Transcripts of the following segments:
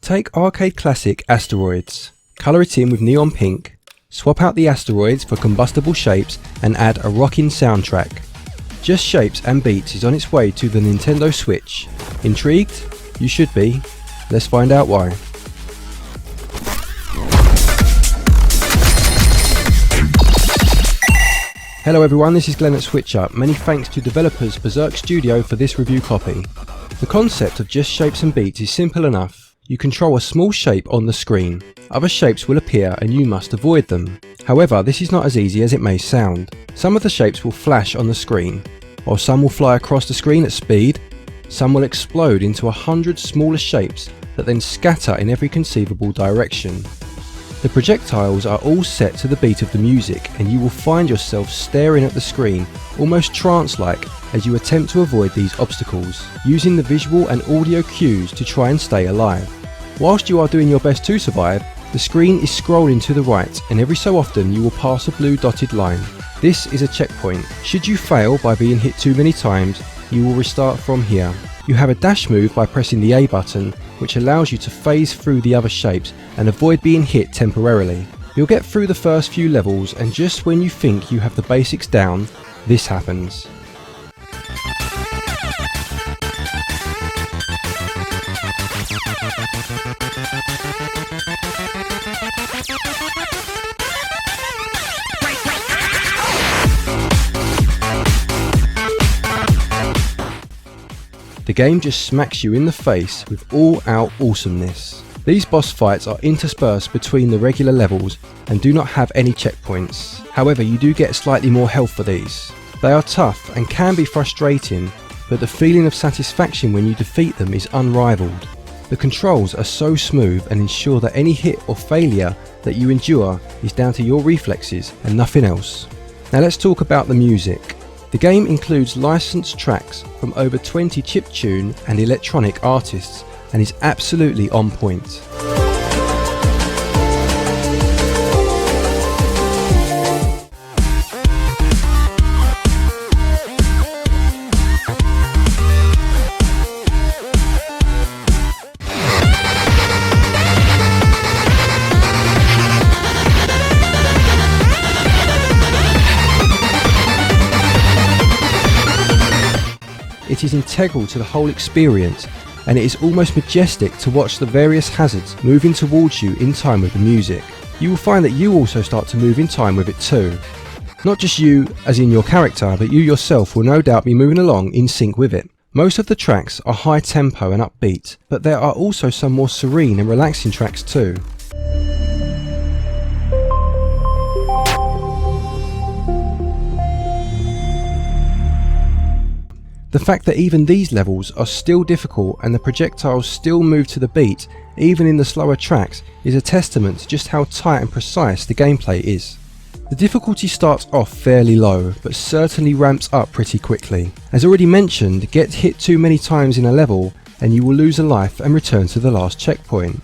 Take arcade classic Asteroids, colour it in with neon pink, swap out the asteroids for combustible shapes and add a rocking soundtrack. Just Shapes and Beats is on its way to the Nintendo Switch. Intrigued? You should be. Let's find out why. Hello everyone, this is Glenn at SwitchUp. Many thanks to developers Berserk Studio for this review copy. The concept of Just Shapes and Beats is simple enough. You control a small shape on the screen. Other shapes will appear and you must avoid them. However, this is not as easy as it may sound. Some of the shapes will flash on the screen, while some will fly across the screen at speed. Some will explode into 100 smaller shapes that then scatter in every conceivable direction. The projectiles are all set to the beat of the music, and you will find yourself staring at the screen, almost trance-like, as you attempt to avoid these obstacles, using the visual and audio cues to try and stay alive. Whilst you are doing your best to survive, the screen is scrolling to the right, and every so often you will pass a blue dotted line. This is a checkpoint. Should you fail by being hit too many times, you will restart from here. You have a dash move by pressing the A button, which allows you to phase through the other shapes and avoid being hit temporarily. You'll get through the first few levels, and just when you think you have the basics down, this happens. The game just smacks you in the face with all-out awesomeness. These boss fights are interspersed between the regular levels and do not have any checkpoints. However, you do get slightly more health for these. They are tough and can be frustrating, but the feeling of satisfaction when you defeat them is unrivaled. The controls are so smooth and ensure that any hit or failure that you endure is down to your reflexes and nothing else. Now let's talk about the music. The game includes licensed tracks from over 20 chiptune and electronic artists and is absolutely on point. It is integral to the whole experience, and it is almost majestic to watch the various hazards moving towards you in time with the music. You will find that you also start to move in time with it too. Not just you as in your character, but you yourself will no doubt be moving along in sync with it. Most of the tracks are high tempo and upbeat, but there are also some more serene and relaxing tracks too. The fact that even these levels are still difficult and the projectiles still move to the beat, even in the slower tracks, is a testament to just how tight and precise the gameplay is. The difficulty starts off fairly low, but certainly ramps up pretty quickly. As already mentioned, get hit too many times in a level and you will lose a life and return to the last checkpoint.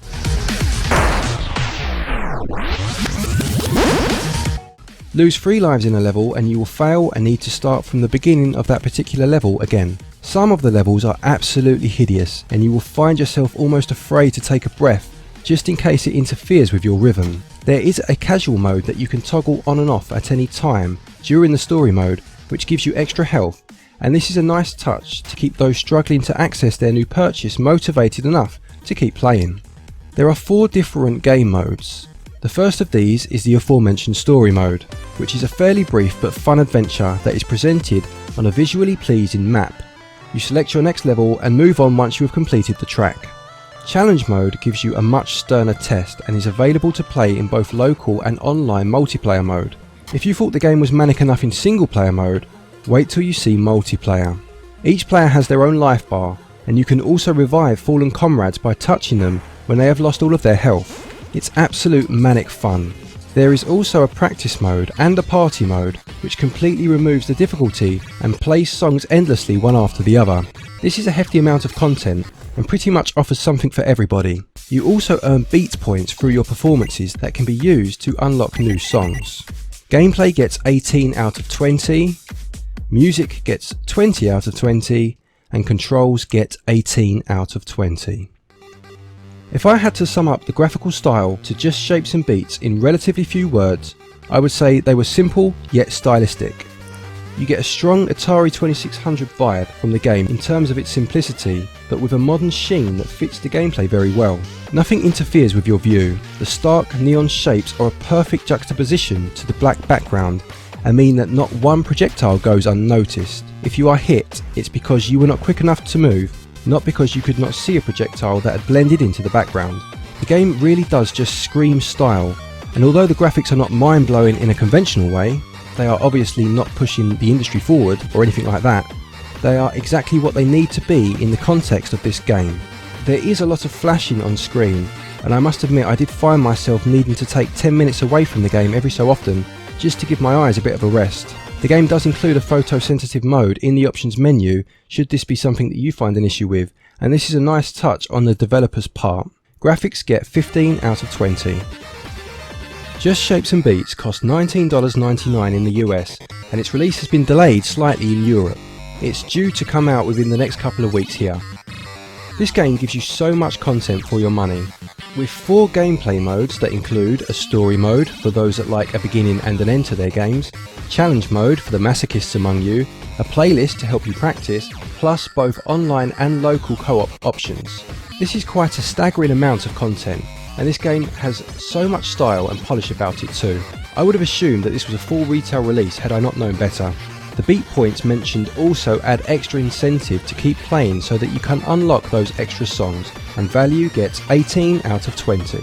Lose 3 lives in a level and you will fail and need to start from the beginning of that particular level again. Some of the levels are absolutely hideous and you will find yourself almost afraid to take a breath just in case it interferes with your rhythm. There is a casual mode that you can toggle on and off at any time during the story mode, which gives you extra health, and this is a nice touch to keep those struggling to access their new purchase motivated enough to keep playing. There are 4 different game modes. The first of these is the aforementioned story mode, which is a fairly brief but fun adventure that is presented on a visually pleasing map. You select your next level and move on once you have completed the track. Challenge mode gives you a much sterner test and is available to play in both local and online multiplayer mode. If you thought the game was manic enough in single player mode, wait till you see multiplayer. Each player has their own life bar, and you can also revive fallen comrades by touching them when they have lost all of their health. It's absolute manic fun. There is also a practice mode and a party mode, which completely removes the difficulty and plays songs endlessly one after the other. This is a hefty amount of content and pretty much offers something for everybody. You also earn beat points through your performances that can be used to unlock new songs. Gameplay gets 18 out of 20, music gets 20 out of 20, and controls get 18 out of 20. If I had to sum up the graphical style to Just Shapes and Beats in relatively few words, I would say they were simple yet stylistic. You get a strong Atari 2600 vibe from the game in terms of its simplicity, but with a modern sheen that fits the gameplay very well. Nothing interferes with your view. The stark neon shapes are a perfect juxtaposition to the black background and mean that not one projectile goes unnoticed. If you are hit, it's because you were not quick enough to move, not because you could not see a projectile that had blended into the background. The game really does just scream style, and although the graphics are not mind-blowing in a conventional way, they are obviously not pushing the industry forward or anything like that, they are exactly what they need to be in the context of this game. There is a lot of flashing on screen, and I must admit I did find myself needing to take 10 minutes away from the game every so often just to give my eyes a bit of a rest. The game does include a photosensitive mode in the options menu should this be something that you find an issue with, and this is a nice touch on the developer's part. Graphics get 15 out of 20. Just Shapes and Beats cost $19.99 in the US, and its release has been delayed slightly in Europe. It's due to come out within the next couple of weeks here. This game gives you so much content for your money, with 4 gameplay modes that include a story mode for those that like a beginning and an end to their games, challenge mode for the masochists among you, a playlist to help you practice, plus both online and local co-op options. This is quite a staggering amount of content, and this game has so much style and polish about it too. I would have assumed that this was a full retail release had I not known better. The beat points mentioned also add extra incentive to keep playing so that you can unlock those extra songs, and value gets 18 out of 20.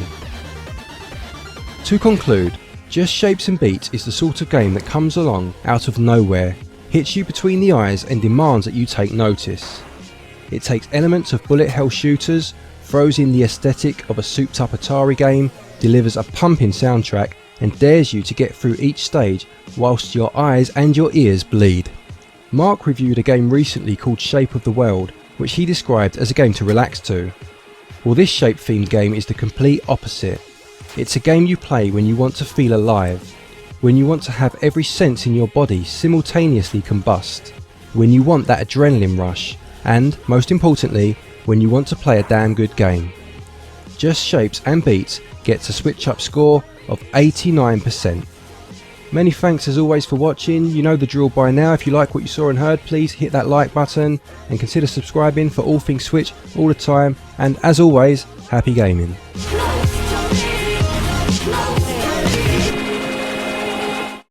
To conclude, Just Shapes and Beats is the sort of game that comes along out of nowhere, hits you between the eyes and demands that you take notice. It takes elements of bullet hell shooters, throws in the aesthetic of a souped up Atari game, delivers a pumping soundtrack, and dares you to get through each stage whilst your eyes and your ears bleed. Mark reviewed a game recently called Shape of the World, which he described as a game to relax to. Well, this shape themed game is the complete opposite. It's a game you play when you want to feel alive, when you want to have every sense in your body simultaneously combust, when you want that adrenaline rush, and, most importantly, when you want to play a damn good game. Just Shapes and Beats gets a SwitchUp score of 89%. Many thanks as always for watching. You know the drill by now. If you like what you saw and heard, please hit that like button and consider subscribing for all things Switch all the time. And as always, happy gaming.